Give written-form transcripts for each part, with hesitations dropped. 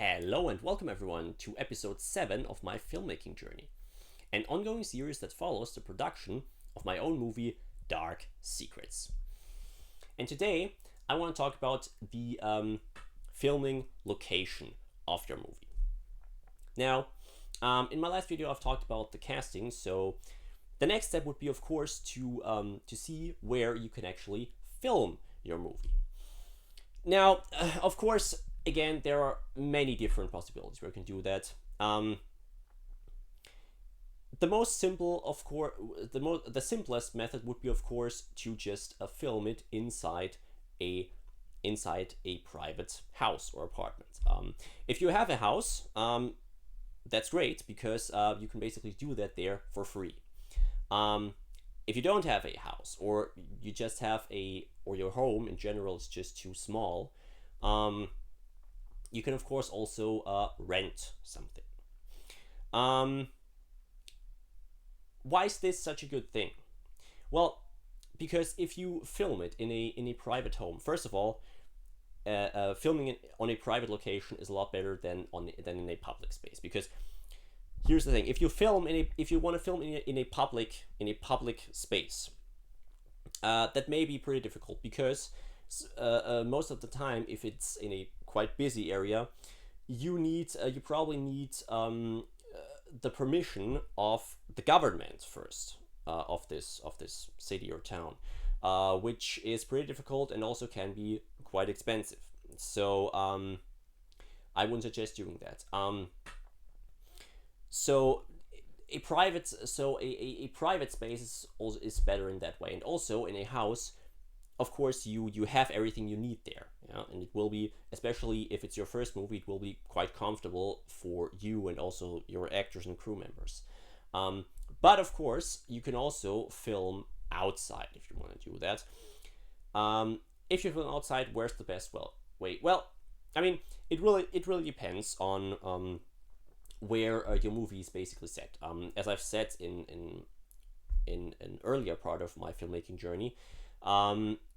Hello and welcome everyone to episode 7 of my filmmaking journey, an ongoing series that follows the production of my own movie Dark Secrets. And today I want to talk about the filming location of your movie. Now, in my last video I've talked about the casting, so the next step would be of course to see where you can actually film your movie. Now, of course, again, there are many different possibilities where you can do that. The most simple, of course, the simplest method would be, of course, to just film it inside a private house or apartment. If you have a house, that's great because you can basically do that there for free. If you don't have a house, or you just have or your home in general is just too small, you can of course also rent something. Why is this such a good thing? Well, because if you film it in a private home, first of all, filming it on a private location is a lot better than in a public space. Because here's the thing: if you want to film in a public space, that may be pretty difficult because most of the time, if it's in a quite busy area, you probably need the permission of the government first, of this city or town, which is pretty difficult and also can be quite expensive. So I wouldn't suggest doing that. So a private space is better in that way, and also in a house, of course, you have everything you need there, yeah? And it will be, especially if it's your first movie, it will be quite comfortable for you and also your actors and crew members. But of course, you can also film outside if you want to do that. If you film outside, where's the best way? Well, I mean, it really depends on where your movie is basically set. As I've said in an earlier part of my filmmaking journey,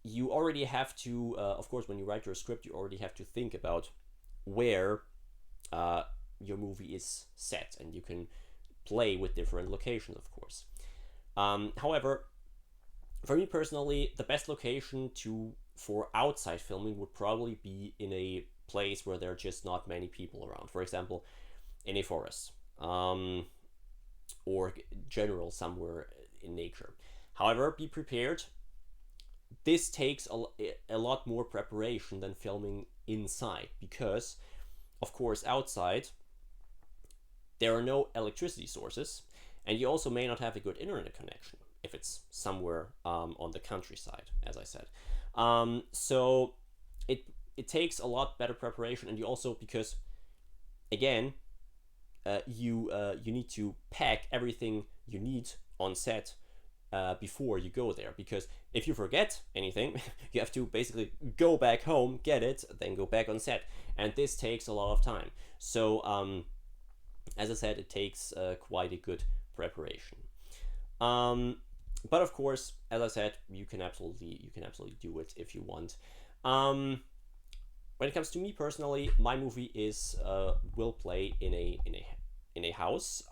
you already have to, of course, when you write your script, you already have to think about where your movie is set, and you can play with different locations, of course. However, for me personally, the best location for outside filming would probably be in a place where there are just not many people around. For example, in a forest, or general somewhere in nature. However, be prepared. This takes a lot more preparation than filming inside because, of course, outside there are no electricity sources, and you also may not have a good internet connection if it's somewhere on the countryside, as I said. So it takes a lot better preparation, and you also, because again, you need to pack everything you need on set before you go there, because if you forget anything, you have to basically go back home, get it, then go back on set, and this takes a lot of time. So as I said, it takes quite a good preparation. But of course, as I said, you can absolutely do it if you want. When it comes to me personally, my movie will play in a house.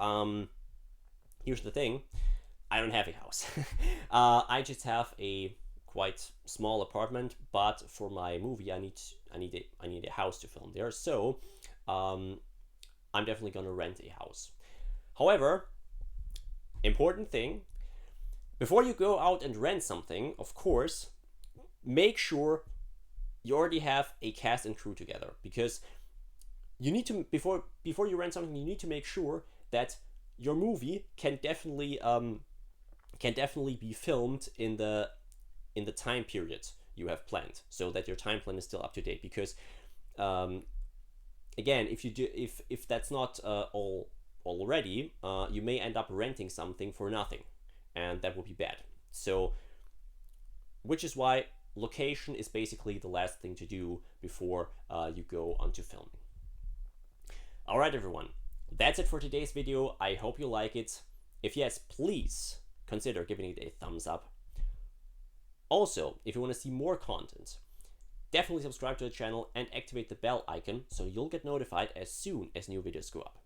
Here's the thing: I don't have a house. I just have a quite small apartment. But for my movie, I need a house to film there. So I'm definitely gonna rent a house. However, important thing: before you go out and rent something, of course, make sure you already have a cast and crew together, because you need to, before you rent something, you need to make sure that your movie can definitely be filmed in the time period you have planned, so that your time plan is still up to date. Because again, if that's not all already, you may end up renting something for nothing, and that would be bad. So, which is why location is basically the last thing to do before you go onto filming. Alright everyone, that's it for today's video. I hope you like it. If yes, please consider giving it a thumbs up. Also, if you want to see more content, definitely subscribe to the channel and activate the bell icon so you'll get notified as soon as new videos go up.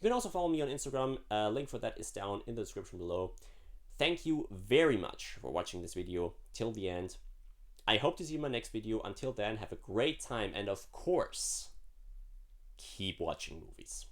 You can also follow me on Instagram, link for that is down in the description below. Thank you very much for watching this video till the end. I hope to see you in my next video. Until then, have a great time, and of course, keep watching movies.